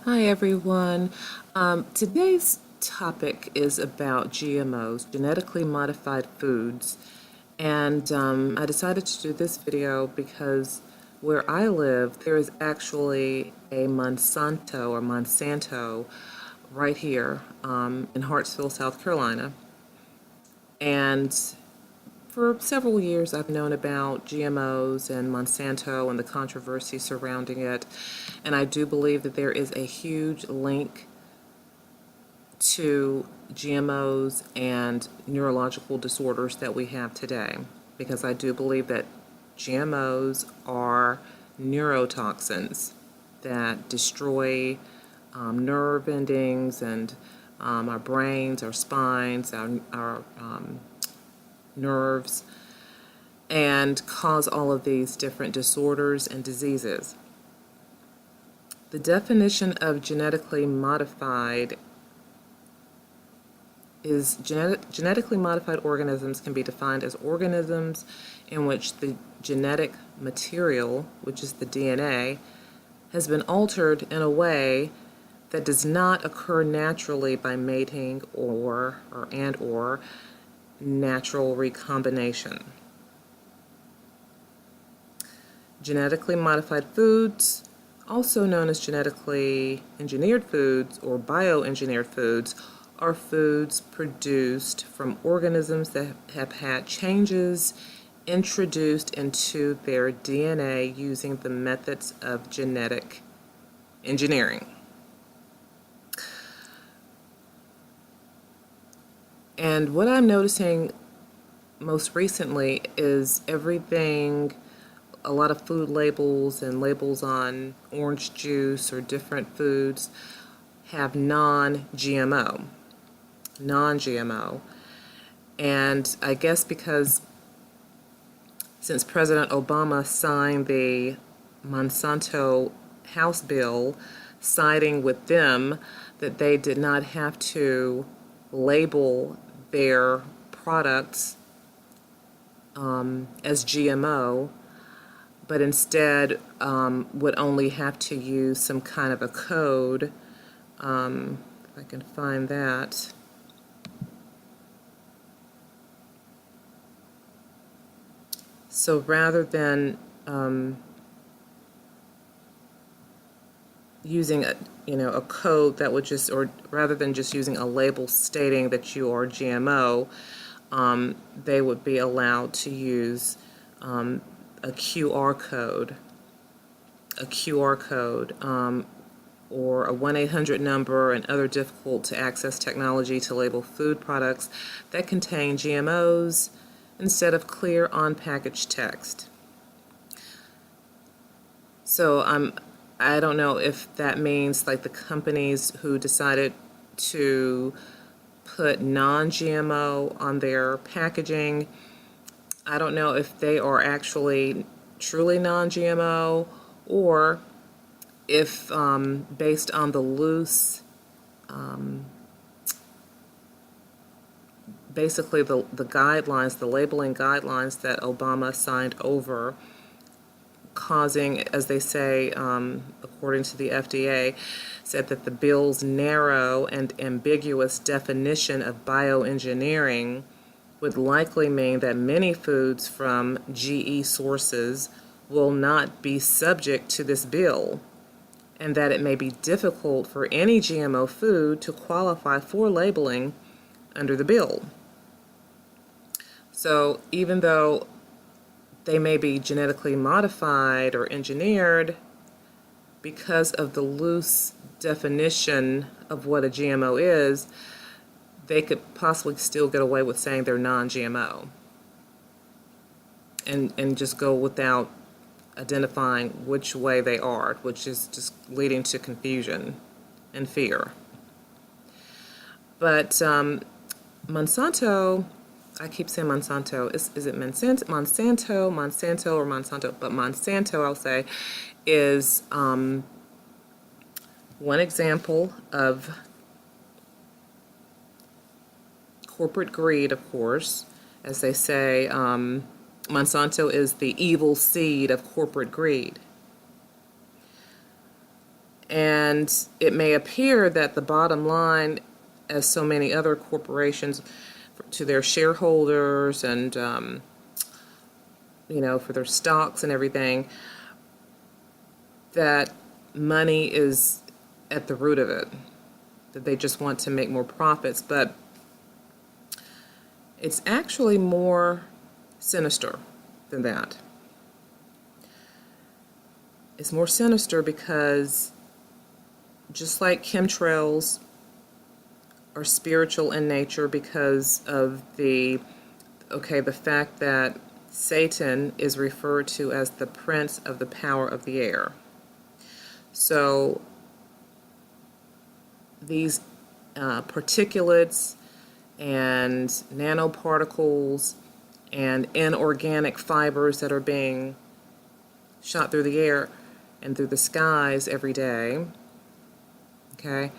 Hi everyone. Today's topic is about GMOs, genetically modified foods. And I decided to do this video because where I live, there is actually a Monsanto right here in Hartsville, South Carolina. And for several years, I've known about GMOs and Monsanto and the controversy surrounding it. And I do believe that there is a huge link to GMOs and neurological disorders that we have today, because I do believe that GMOs are neurotoxins that destroy nerve endings and our brains, our spines, our nerves, and cause all of these different disorders and diseases. The definition of genetically modified is genetically modified organisms can be defined as organisms in which the genetic material, which is the DNA, has been altered in a way that does not occur naturally by mating or natural recombination. Genetically modified foods, also known as genetically engineered foods or bioengineered foods, are foods produced from organisms that have had changes introduced into their DNA using the methods of genetic engineering. And what I'm noticing most recently is a lot of food labels and labels on orange juice or different foods have non-GMO. And I guess because since President Obama signed the Monsanto House bill, siding with them that they did not have to label their products as GMO, but instead would only have to use some kind of a code. If I can find that. So rather than using a code that would just, or rather than just using a label stating that you are GMO, they would be allowed to use a QR code, or a 1-800 number and other difficult to access technology to label food products that contain GMOs instead of clear on-package text. So I don't know if that means like the companies who decided to put non-GMO on their packaging, I don't know if they are actually truly non-GMO, or if based on the loose, basically the guidelines, the labeling guidelines that Obama signed over, causing, as they say, according to the FDA, said that the bill's narrow and ambiguous definition of bioengineering would likely mean that many foods from GE sources will not be subject to this bill, and that it may be difficult for any GMO food to qualify for labeling under the bill. So even though they may be genetically modified or engineered, because of the loose definition of what a GMO is, they could possibly still get away with saying they're non-GMO and just go without identifying which way they are, which is just leading to confusion and fear. But Monsanto, I keep saying Monsanto. Is it Monsanto, or Monsanto? But Monsanto, I'll say, is one example of corporate greed, of course. As they say, Monsanto is the evil seed of corporate greed. And it may appear that the bottom line, as so many other corporations, to their shareholders and, for their stocks and everything, that money is at the root of it, that they just want to make more profits. But it's actually more sinister than that. It's more sinister because just like chemtrails are spiritual in nature because of the fact that Satan is referred to as the prince of the power of the air. So these particulates and nanoparticles and inorganic fibers that are being shot through the air and through the skies every day, okay,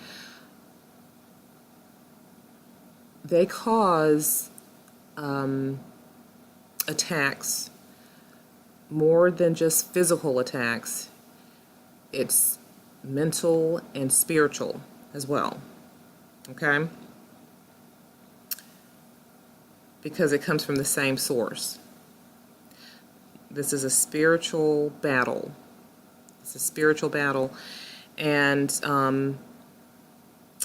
they cause attacks more than just physical attacks. It's mental and spiritual as well, okay? Because it comes from the same source. This is a spiritual battle. It's a spiritual battle. And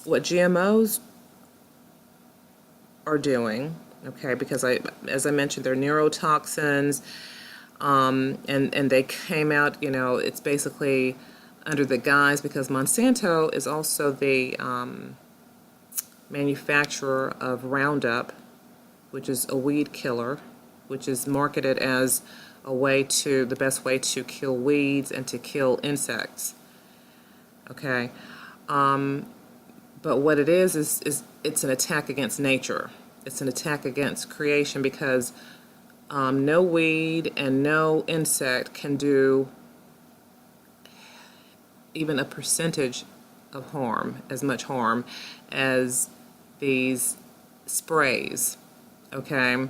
what GMOs are doing, okay, because as I mentioned, they're neurotoxins, and they came out, it's basically under the guise, because Monsanto is also the manufacturer of Roundup, which is a weed killer, which is marketed as the best way to kill weeds and to kill insects. Okay, but what it is it's an attack against nature. It's an attack against creation, because no weed and no insect can do even a percentage of harm, as much harm as these sprays, okay?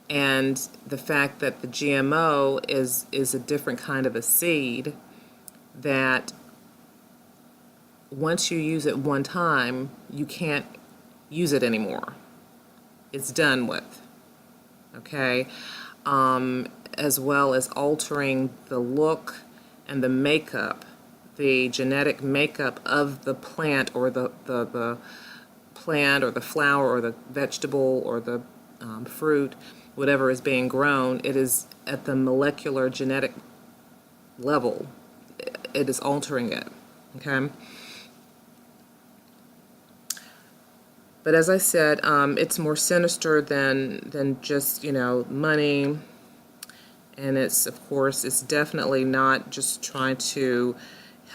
And the fact that the GMO is a different kind of a seed that once you use it one time, you can't use it anymore. It's done with, okay? As well as altering the look and the makeup, the genetic makeup of the plant, or the plant or the flower or the vegetable or the fruit, whatever is being grown. It is at the molecular genetic level. It is altering it, okay? But as I said, it's more sinister than just, money. And it's definitely not just trying to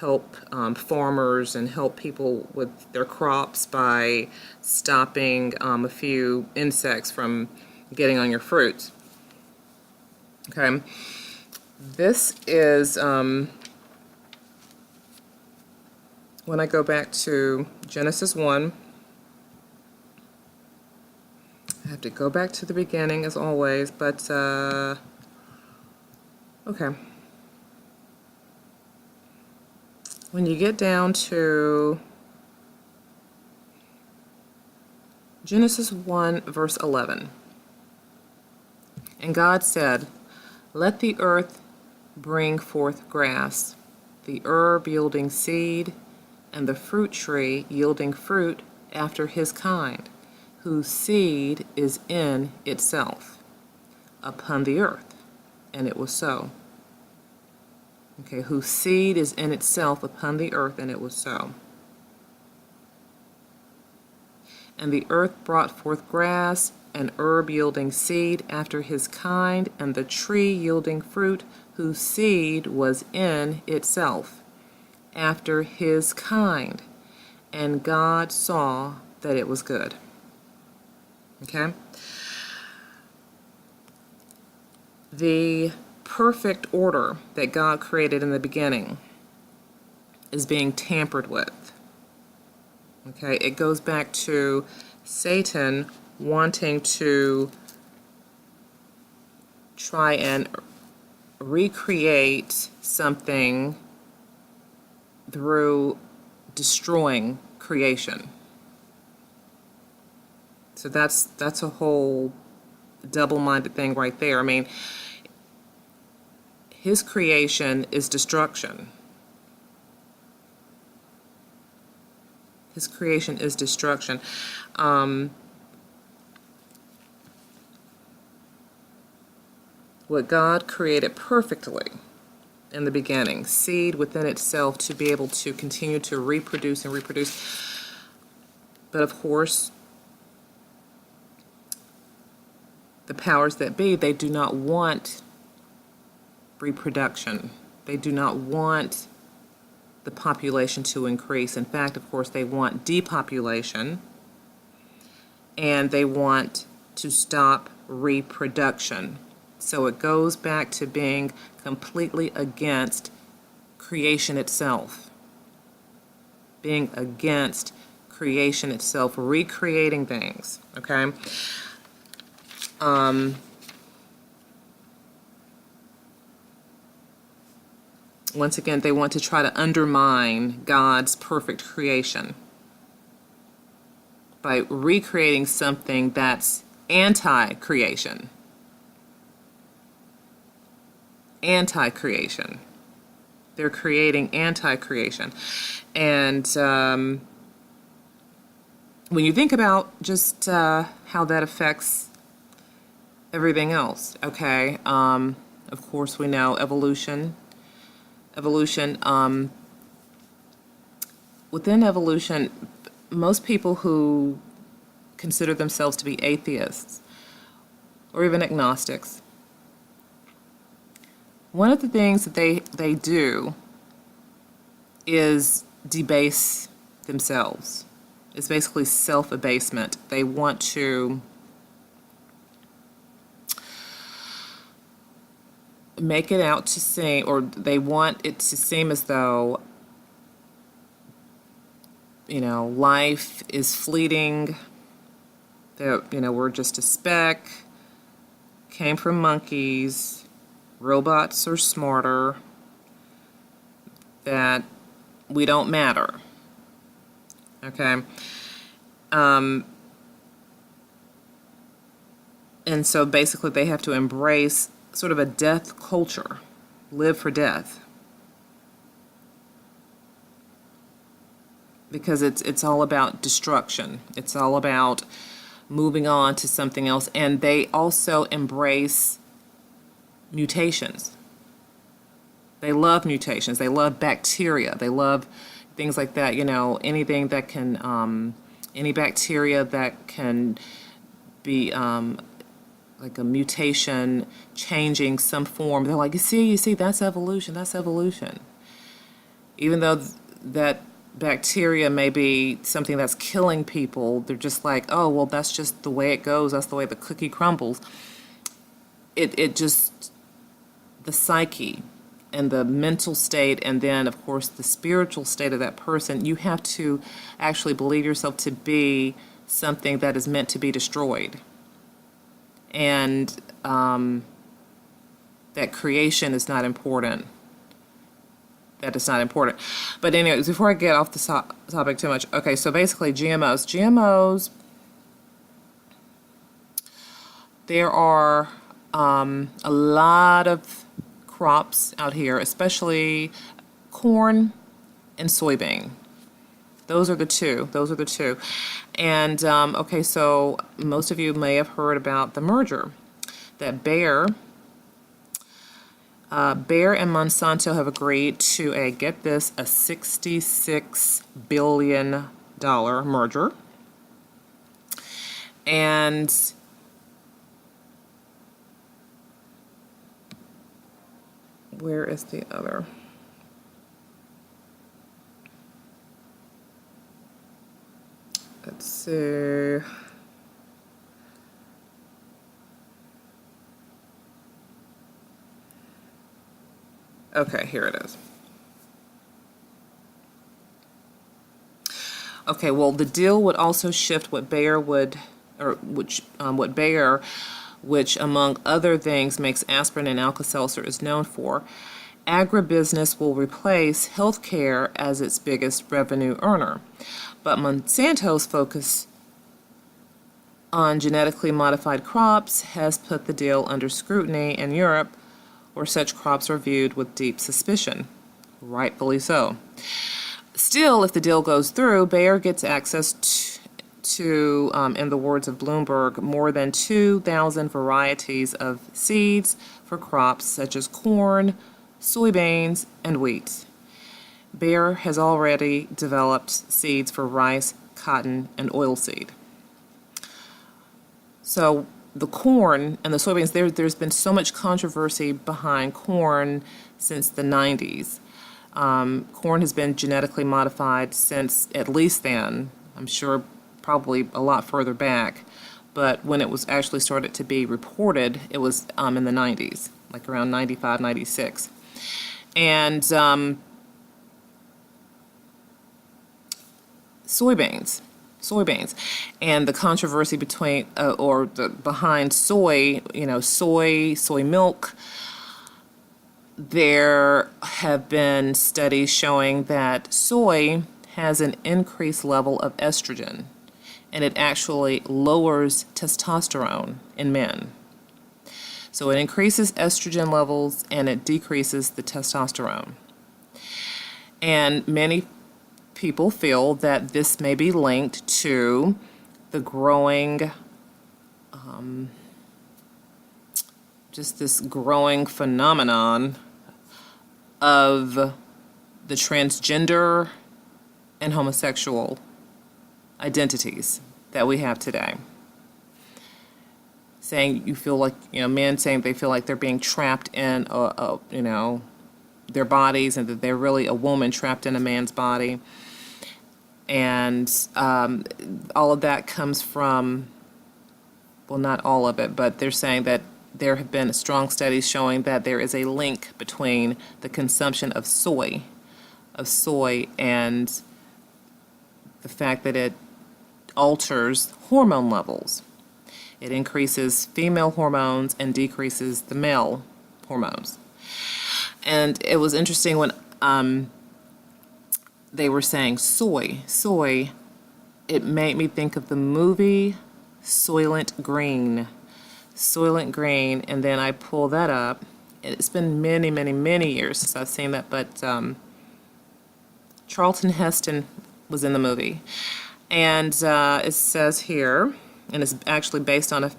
help farmers and help people with their crops by stopping a few insects from getting on your fruit. Okay, this is when I go back to Genesis 1. I have to go back to the beginning as always, but okay. When you get down to Genesis 1, verse 11, and God said, "Let the earth bring forth grass, the herb yielding seed, and the fruit tree yielding fruit after his kind, whose seed is in itself, upon the earth." And it was so. Okay, whose seed is in itself upon the earth, and it was so. And the earth brought forth grass, and herb yielding seed after his kind, and the tree yielding fruit, whose seed was in itself, after his kind. And God saw that it was good. Okay? The perfect order that God created in the beginning is being tampered with. Okay, it goes back to Satan wanting to try and recreate something through destroying creation. So that's a whole double-minded thing right there. I mean, his creation is destruction. His creation is destruction. What God created perfectly in the beginning, seed within itself to be able to continue to reproduce and reproduce. But of course, the powers that be, they do not want reproduction. They do not want the population to increase. In fact, of course, they want depopulation, and they want to stop reproduction. So it goes back to being completely against creation itself. Being against creation itself, recreating things, okay? Once again, they want to try to undermine God's perfect creation by recreating something that's anti-creation. Anti-creation. They're creating anti-creation. And when you think about just how that affects everything else, okay, of course we know evolution. Within evolution, most people who consider themselves to be atheists or even agnostics, one of the things that they do is debase themselves. It's basically self-abasement. They want to make it out to seem, or they want it to seem as though, you know, life is fleeting, that, you know, we're just a speck, came from monkeys, robots are smarter, that we don't matter, okay? And so basically they have to embrace sort of a death culture, live for death. Because it's all about destruction. It's all about moving on to something else. And they also embrace mutations. They love mutations. They love bacteria. They love things like that, you know, anything that can, any bacteria that can be like a mutation changing some form. They're like, you see, that's evolution, that's evolution. Even though that bacteria may be something that's killing people, they're just like, oh, well, that's just the way it goes, that's the way the cookie crumbles. It just, the psyche and the mental state, and then, of course, the spiritual state of that person, you have to actually believe yourself to be something that is meant to be destroyed. And that creation is not important. That is not important. But anyways, before I get off the topic too much, okay, so basically GMOs, there are a lot of crops out here, especially corn and soybean. Those are the two. And, okay, so most of you may have heard about the merger that Bayer and Monsanto have agreed to get this, a $66 billion merger. And where is the other? Let's see. Okay, here it is. Okay, well, the deal would also shift what Bayer would, or what Bayer, which among other things makes aspirin and Alka-Seltzer, is known for, agribusiness will replace healthcare as its biggest revenue earner. But Monsanto's focus on genetically modified crops has put the deal under scrutiny in Europe, where such crops are viewed with deep suspicion. Rightfully so. Still, if the deal goes through, Bayer gets access to, in the words of Bloomberg, more than 2,000 varieties of seeds for crops such as corn, soybeans, and wheat. Bayer has already developed seeds for rice, cotton, and oilseed. So the corn and the soybeans, there's been so much controversy behind corn since the 90s. Corn has been genetically modified since at least then, I'm sure probably a lot further back, but when it was actually started to be reported, it was in the 90s, like around 95, 96. And soybeans, and the controversy between behind soy, soy milk. There have been studies showing that soy has an increased level of estrogen, and it actually lowers testosterone in men. So it increases estrogen levels and it decreases the testosterone. And many people feel that this may be linked to the growing, just this growing phenomenon of the transgender and homosexual identities that we have today. Saying you feel like, men saying they feel like they're being trapped in, their bodies, and that they're really a woman trapped in a man's body. And all of that comes from, well, not all of it, but they're saying that there have been strong studies showing that there is a link between the consumption of soy and the fact that it alters hormone levels. It increases female hormones and decreases the male hormones. And it was interesting when they were saying soy, it made me think of the movie Soylent Green, and then I pull that up. It's been many, many, many years since I've seen that, but Charlton Heston was in the movie. And it says here, and it's actually based on a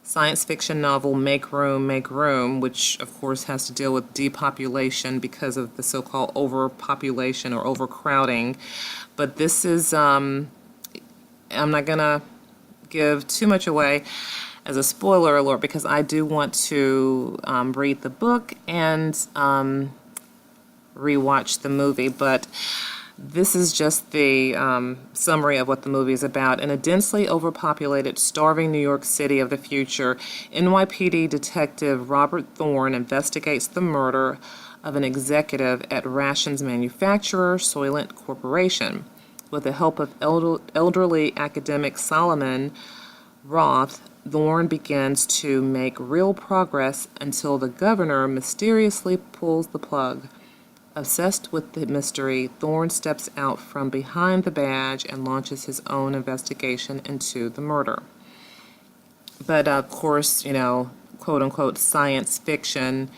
science fiction novel, Make Room, which of course has to deal with depopulation because of the so-called overpopulation or overcrowding. But this is, I'm not going to give too much away as a spoiler alert because I do want to read the book and rewatch the movie. But this is just the summary of what the movie is about. In a densely overpopulated, starving New York City of the future, NYPD detective Robert Thorne investigates the murder of an executive at rations manufacturer Soylent Corporation. With the help of elderly academic Solomon Roth, Thorne begins to make real progress until the governor mysteriously pulls the plug. Obsessed with the mystery, Thorne steps out from behind the badge and launches his own investigation into the murder. But of course, quote-unquote science fiction,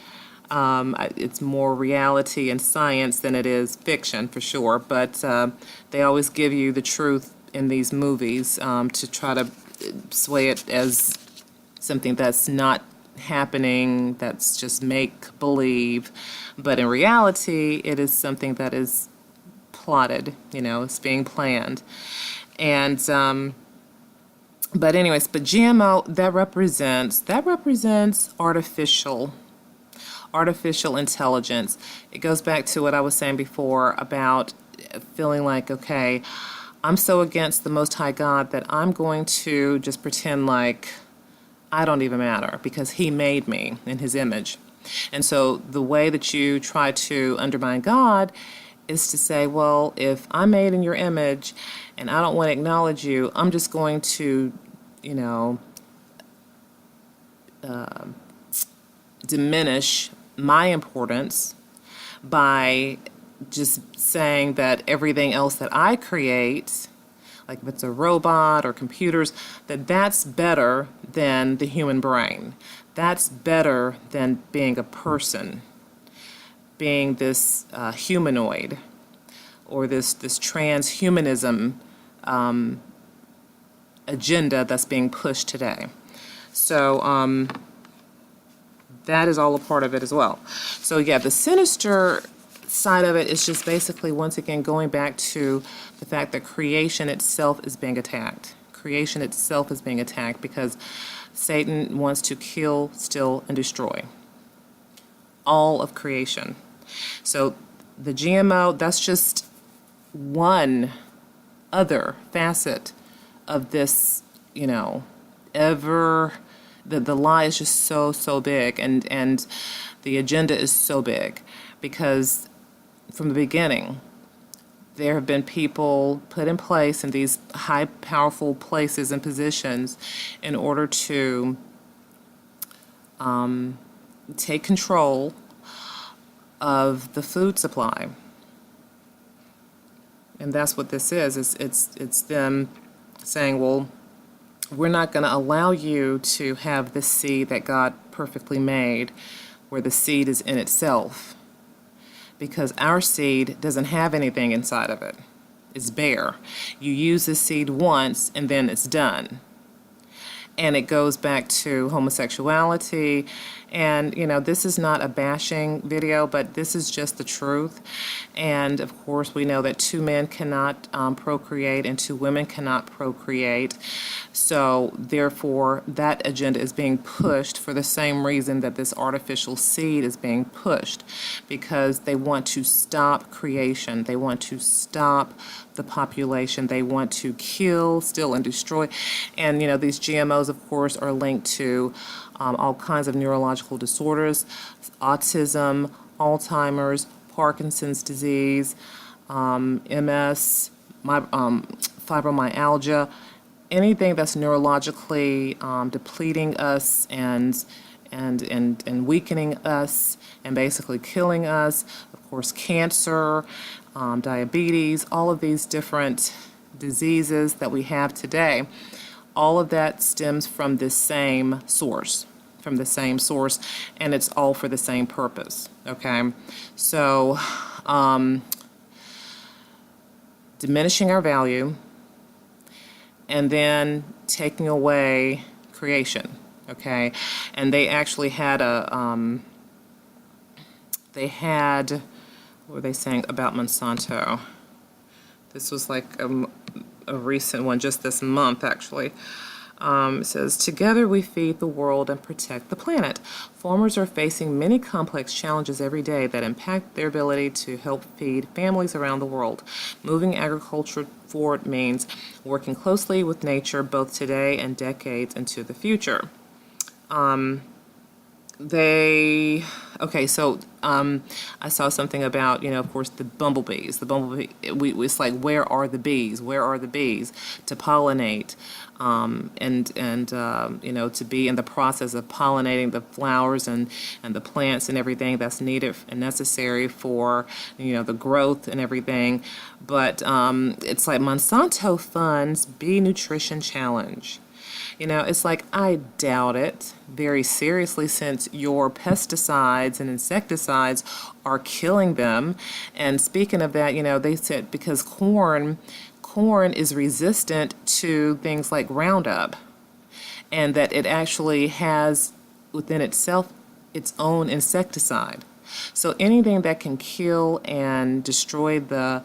it's more reality and science than it is fiction, for sure. But they always give you the truth in these movies to try to sway it as something that's not happening, that's just make-believe. But in reality, it is something that is plotted, it's being planned. And, but GMO, that represents artificial intelligence. It goes back to what I was saying before about feeling like, okay, I'm so against the Most High God that I'm going to just pretend like I don't even matter because He made me in His image. And so the way that you try to undermine God is to say, well, if I'm made in your image and I don't want to acknowledge you, I'm just going to, diminish my importance by just saying that everything else that I create, like if it's a robot or computers, that's better than the human brain. That's better than being a person, being this humanoid, or this transhumanism agenda that's being pushed today. So that is all a part of it as well. So yeah, the sinister side of it is just basically, once again, going back to the fact that creation itself is being attacked. Creation itself is being attacked because Satan wants to kill, steal, and destroy all of creation. So the GMO, that's just one other facet of this, the lie is just so big, and the agenda is so big, because from the beginning there have been people put in place in these high, powerful places and positions in order to take control of the food supply. And that's what this is. It's them saying, well, we're not going to allow you to have the seed that God perfectly made, where the seed is in itself, because our seed doesn't have anything inside of it. It's bare. You use the seed once and then it's done. And it goes back to homosexuality. And, this is not a bashing video, but this is just the truth. And, of course, we know that 2 men cannot procreate and 2 women cannot procreate. So, therefore, that agenda is being pushed for the same reason that this artificial seed is being pushed, because they want to stop creation. They want to stop the population. They want to kill, steal, and destroy. And, these GMOs, of course, are linked to all kinds of neurological disorders, autism, Alzheimer's, Parkinson's disease, MS, fibromyalgia, anything that's neurologically depleting us and weakening us and basically killing us. Of course, cancer, diabetes, all of these different diseases that we have today, all of that stems from this same source. And it's all for the same purpose, okay? So, diminishing our value, and then taking away creation, okay? And they actually had what were they saying about Monsanto? This was like a recent one, just this month, actually. It says, together we feed the world and protect the planet. Farmers are facing many complex challenges every day that impact their ability to help feed families around the world. Moving agriculture forward means working closely with nature both today and decades into the future. I saw something about, of course, the bumblebees. It's like, where are the bees? Where are the bees to pollinate? To be in the process of pollinating the flowers and the plants and everything that's needed and necessary for, the growth and everything. But it's like Monsanto funds Bee Nutrition Challenge. It's like, I doubt it very seriously, since your pesticides and insecticides are killing them. And speaking of that, they said because corn is resistant to things like Roundup, and that it actually has within itself its own insecticide. So anything that can kill and destroy the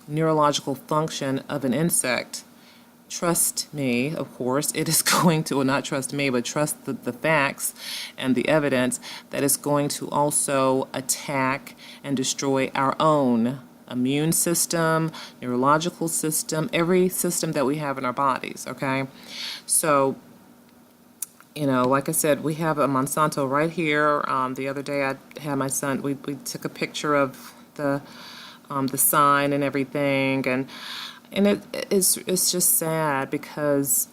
neurological function of an insect, trust me, of course, it is going to, well, not trust me, but trust the facts and the evidence, that it's going to also attack and destroy our own immune system, neurological system, every system that we have in our bodies, okay? So, like I said, we have a Monsanto right here. The other day I had my son, we took a picture of the sign and everything, and it's just sad because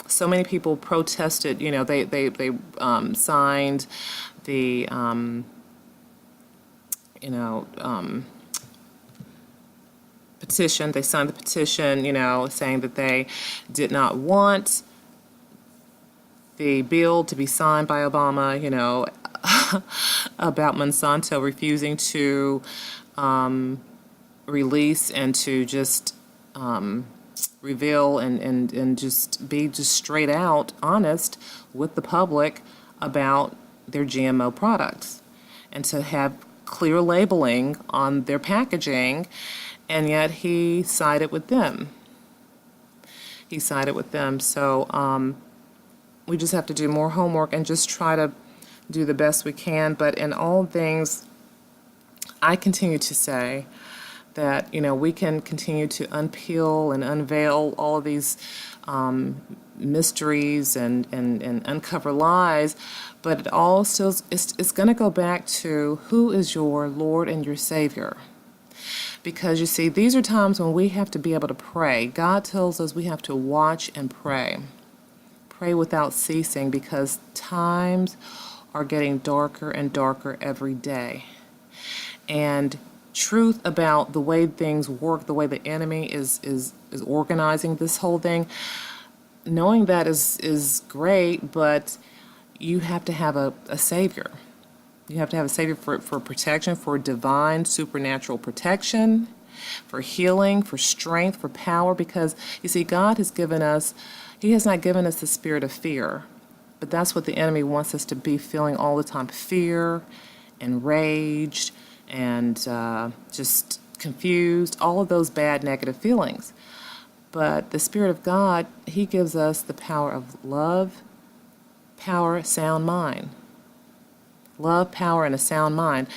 so many people protested, they signed the, you know, petition. They signed the petition, saying that they did not want the bill to be signed by Obama, about Monsanto refusing to release and to just reveal and just be just straight out honest with the public about their GMO products, and to have clear labeling on their packaging, and yet he sided with them. He sided with them. So we just have to do more homework and just try to do the best we can. But in all things, I continue to say that, we can continue to unpeel and unveil all of these mysteries and uncover lies, but it all still, it's going to go back to who is your Lord and your Savior. Because you see, these are times when we have to be able to pray. God tells us we have to watch and pray. Pray without ceasing, because times are getting darker and darker every day. And truth about the way things work, the way the enemy is organizing this whole thing, knowing that is great, but you have to have a Savior. You have to have a Savior for protection, for divine supernatural protection, for healing, for strength, for power, because you see, God has given us, He has not given us the spirit of fear, but that's what the enemy wants us to be feeling all the time: fear, enraged, and just confused, all of those bad negative feelings. But the Spirit of God, He gives us the power of love, power, sound mind. Love, power, and a sound mind.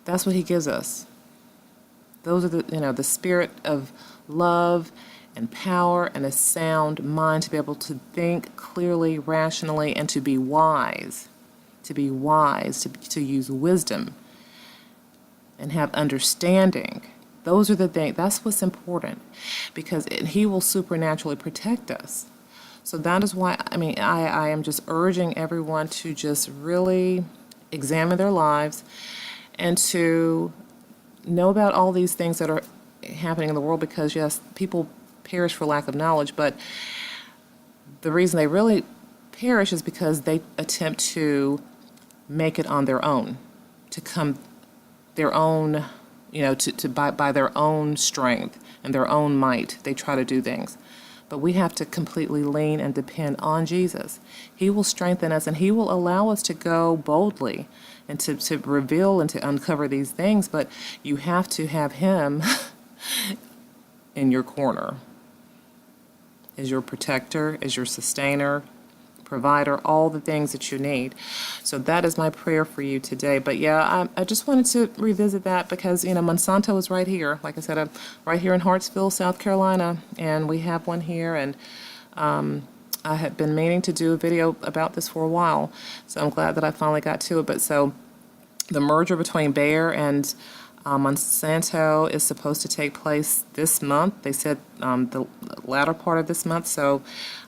That's what He gives us. Those are the spirit of love and power and a sound mind, to be able to think clearly, rationally, and to be wise. To be wise, to use wisdom and have understanding. Those are the things, that's what's important, because He will supernaturally protect us. So that is why, I am just urging everyone to just really examine their lives and to know about all these things that are happening in the world, because yes, people perish for lack of knowledge, but the reason they really perish is because they attempt to make it on their own, to come their own, by their own strength and their own might. They try to do things. But we have to completely lean and depend on Jesus. He will strengthen us, and He will allow us to go boldly and to reveal and to uncover these things. But you have to have Him in your corner, as your protector, as your sustainer, provider, all the things that you need. So that is my prayer for you today. But yeah, I just wanted to revisit that, because Monsanto is right here. Like I said, I'm right here in Hartsville, South Carolina, and we have one here, and I had been meaning to do a video about this for a while, so I'm glad that I finally got to it. But so the merger between Bayer and Monsanto is supposed to take place this month. They said the latter part of this month, so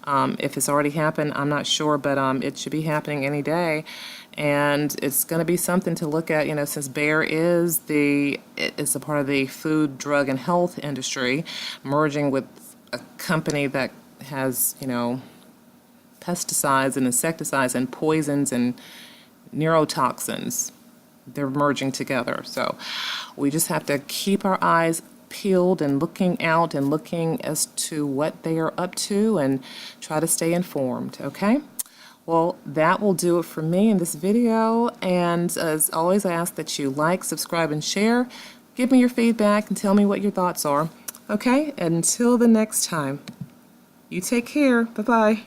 if it's already happened, I'm not sure, but it should be happening any day. And it's going to be something to look at, since Bayer is a part of the food, drug, and health industry, merging with a company that has, pesticides and insecticides and poisons and neurotoxins. They're merging together. So we just have to keep our eyes peeled and looking out and looking as to what they are up to, and try to stay informed, okay? Well, that will do it for me in this video, and as always, I ask that you like, subscribe, and share. Give me your feedback and tell me what your thoughts are, okay? Until the next time, you take care. Bye-bye.